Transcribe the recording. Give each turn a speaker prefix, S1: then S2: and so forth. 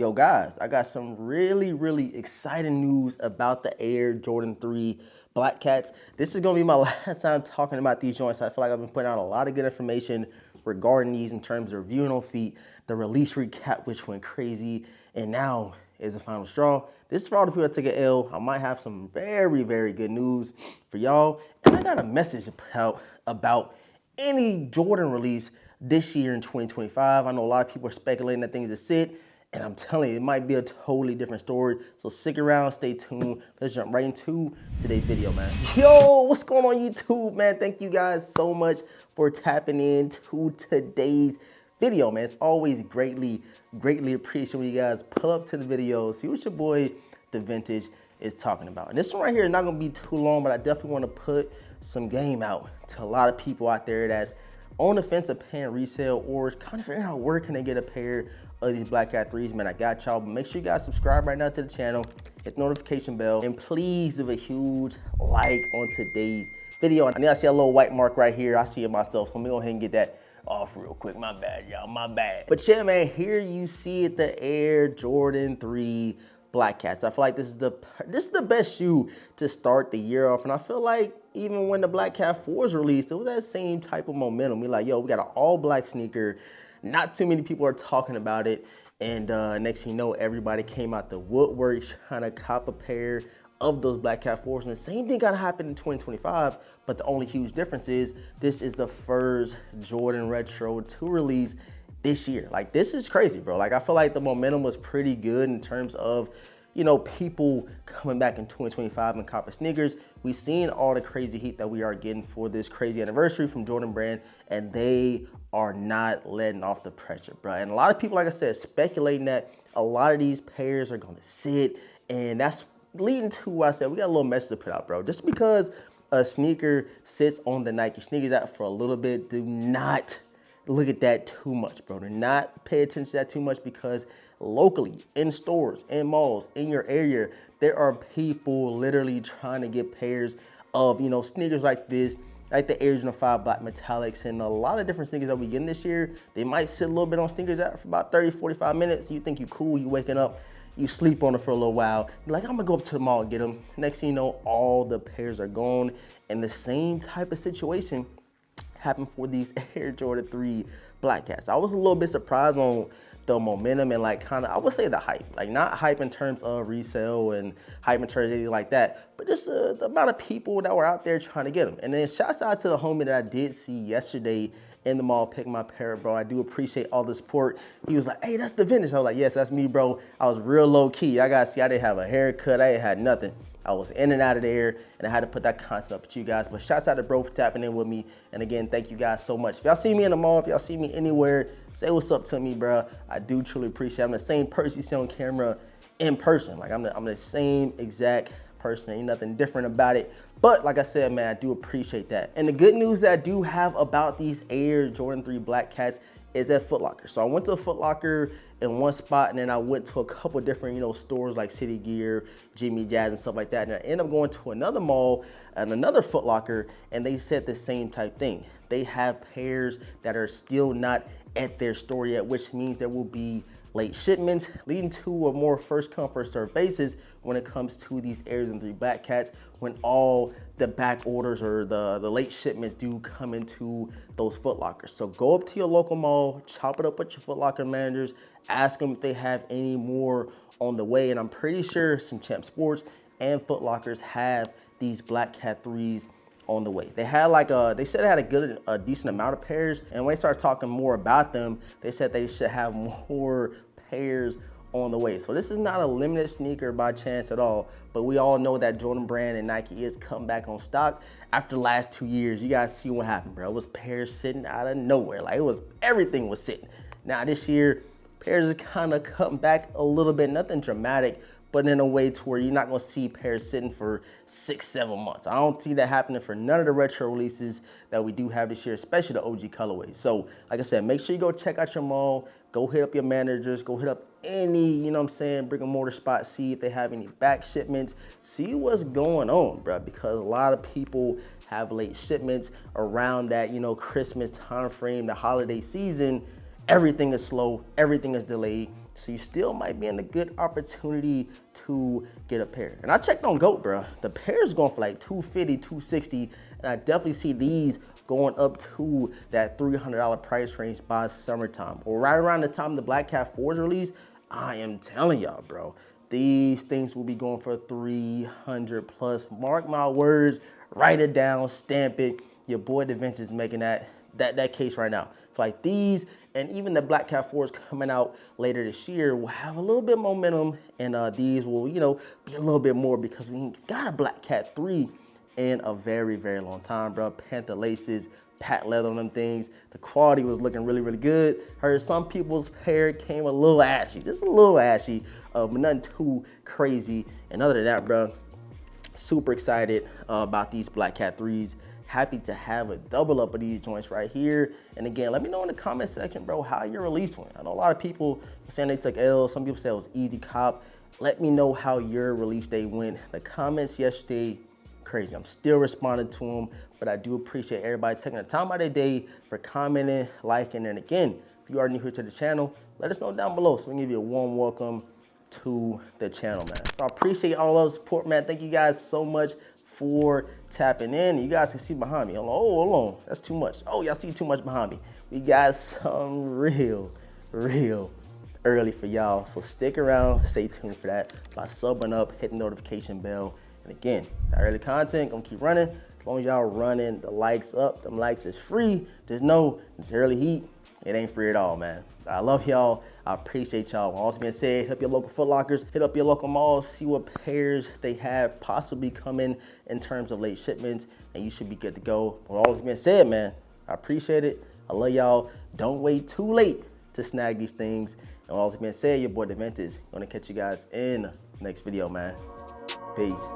S1: Yo guys, I got some really exciting news about the Air Jordan 3 Black Cats. This is gonna be my last time talking about these joints. I feel like I've been putting out a lot of good information regarding these in terms of reviewing on feet, the release recap, which went crazy, and now is the final straw. This is for all the people that take an L. I might have some very good news for y'all. And I got a message to put out about any Jordan release this year in 2025. I know a lot of people are speculating that things are sit. And I'm telling you, it might be a totally different story. So stick around, stay tuned. Let's jump right into today's video, man. Yo, what's going on YouTube, man? Thank you guys so much for tapping into today's video, man. It's always greatly appreciated when you guys pull up to the video, see what your boy, The Vintage, is talking about. And this one right here is not gonna be too long, but I definitely wanna put some game out to a lot of people out there that's on the fence of paying resale or kind of figuring out where can they get a pair of these Black Cat 3s, man. I got y'all, but make sure you guys subscribe right now to the channel, hit the notification bell, and please leave a huge like on today's video. I know I see a little white mark right here. I see it myself, so let me go ahead and get that off real quick. My bad, y'all, my bad. But yeah, man, here you see it, the Air Jordan 3 Black Cats. I feel like this is the best shoe to start the year off, and I feel like even when the Black Cat 4s released, it was that same type of momentum. We like, yo, we got an all black sneaker. Not too many people are talking about it, and next thing you know, everybody came out the woodwork trying to cop a pair of those Black Cat 4s, and the same thing gotta happen in 2025, but the only huge difference is this is the first Jordan Retro to release this year. Like, this is crazy, bro. Like, I feel like the momentum was pretty good in terms of, you know, people coming back in 2025 and copping sneakers. We've seen all the crazy heat that we are getting for this crazy anniversary from Jordan Brand, and they are not letting off the pressure, bro. And a lot of people, like I said, speculating that a lot of these pairs are gonna sit, and that's leading to what I said, we got a little message to put out, bro. Just because a sneaker sits on the Nike sneakers app for a little bit, do not look at that too much, bro. Do not pay attention to that too much, because locally, in stores, in malls, in your area, there are people literally trying to get pairs of, you know, sneakers like this, like the Air Jordan 5 Black Metallics, and a lot of different sneakers that we getting this year. They might sit a little bit on sneakers app for about 30, 45 minutes. You think you cool, you waking up, you sleep on it for a little while. You're like, I'm gonna go up to the mall and get them. Next thing you know, all the pairs are gone. And the same type of situation happened for these Air Jordan 3 Black Cats. I was a little bit surprised on the momentum and like kind of, I would say the hype, like not hype in terms of resale and hype in terms of anything like that, but just the amount of people that were out there trying to get them. And then shouts out to the homie that I did see yesterday in the mall picking my pair, bro. I do appreciate all the support. He was like, hey, that's the Vintage. I was like, yes, that's me, bro. I was real low key. I gotta see, I didn't have a haircut. I ain't had nothing. I was in and out of there, and I had to put that content up with you guys. But shouts out to bro for tapping in with me. And again, thank you guys so much. If y'all see me in the mall, if y'all see me anywhere, say what's up to me, bro. I do truly appreciate it. I'm the same person you see on camera in person. Like, I'm the same exact person. Ain't nothing different about it. But like I said, man, I do appreciate that. And the good news that I do have about these Air Jordan 3 Black Cats is at Foot Locker. So I went to a Foot Locker in one spot, and then I went to a couple different, you know, stores like City Gear, Jimmy Jazz, and stuff like that. And I ended up going to another mall and another Foot Locker, and they said the same type thing. They have pairs that are still not at their store yet, which means there will be late shipments, leading to a more first come first serve basis when it comes to these Air Jordan 3 Black Cats, when all the back orders or the late shipments do come into those Foot Lockers. So go up to your local mall, chop it up with your Foot Locker managers, ask them if they have any more on the way. And I'm pretty sure some Champ Sports and Foot Lockers have these Black Cat 3s on the way. They had like they said they had a decent amount of pairs, and when they started talking more about them, they said they should have more pairs on the way. So this is not a limited sneaker by chance at all, but we all know that Jordan Brand and Nike is come back on stock after the last 2 years. You guys see what happened, bro. It was pairs sitting out of nowhere. Like, it was, everything was sitting. Now this year, pairs are kind of cutting back a little bit, nothing dramatic, but in a way to where you're not gonna see pairs sitting for 6-7 months. I don't see that happening for none of the retro releases that we do have this year, especially the OG colorways. So like I said, make sure you go check out your mall, go hit up your managers, go hit up any, you know what I'm saying, brick and mortar spot, see if they have any back shipments, see what's going on, bro, because a lot of people have late shipments around that, you know, Christmas time frame, the holiday season. Everything is slow, everything is delayed. So you still might be in a good opportunity to get a pair. And I checked on GOAT, bro. The pair's going for like $250, $260, and I definitely see these going up to that $300 price range by summertime, or right around the time the Black Cat 4 is released. I am telling y'all, bro, these things will be going for 300 plus. Mark my words, write it down, stamp it. Your boy Da Vinci is making that case right now. For like these, and even the Black Cat 4s coming out later this year will have a little bit of momentum, and these will, you know, be a little bit more because we got a Black Cat 3 in a very, very long time, bro. Panther laces, patent leather on them things. The quality was looking really, really good. Heard some people's pair came a little ashy, just a little ashy, but nothing too crazy. And other than that, bro, super excited about these Black Cat 3s. Happy to have a double up of these joints right here. And again, let me know in the comment section, bro, how your release went. I know a lot of people saying they took L's. Some people say it was easy cop. Let me know how your release day went. The comments yesterday, crazy. I'm still responding to them, but I do appreciate everybody taking the time out of their day for commenting, liking, and again, if you are new here to the channel, let us know down below so we can give you a warm welcome to the channel, man. So I appreciate all of the support, man. Thank you guys so much for tapping in. You guys can see behind me. Hold on, that's too much. Oh, y'all see too much behind me. We got some real early for y'all. So stick around, stay tuned for that by subbing up, hit the notification bell. And again, that early content gonna keep running. As long as y'all running the likes up, them likes is free. Just know it's early heat. It ain't free at all, man. I love y'all. I appreciate y'all. All being said, hit up your local Foot Lockers, hit up your local malls, see what pairs they have possibly coming in terms of late shipments, and you should be good to go. With all being said, man, I appreciate it. I love y'all. Don't wait too late to snag these things. And all being said, your boy Da Vinci is gonna catch you guys in the next video, man. Peace.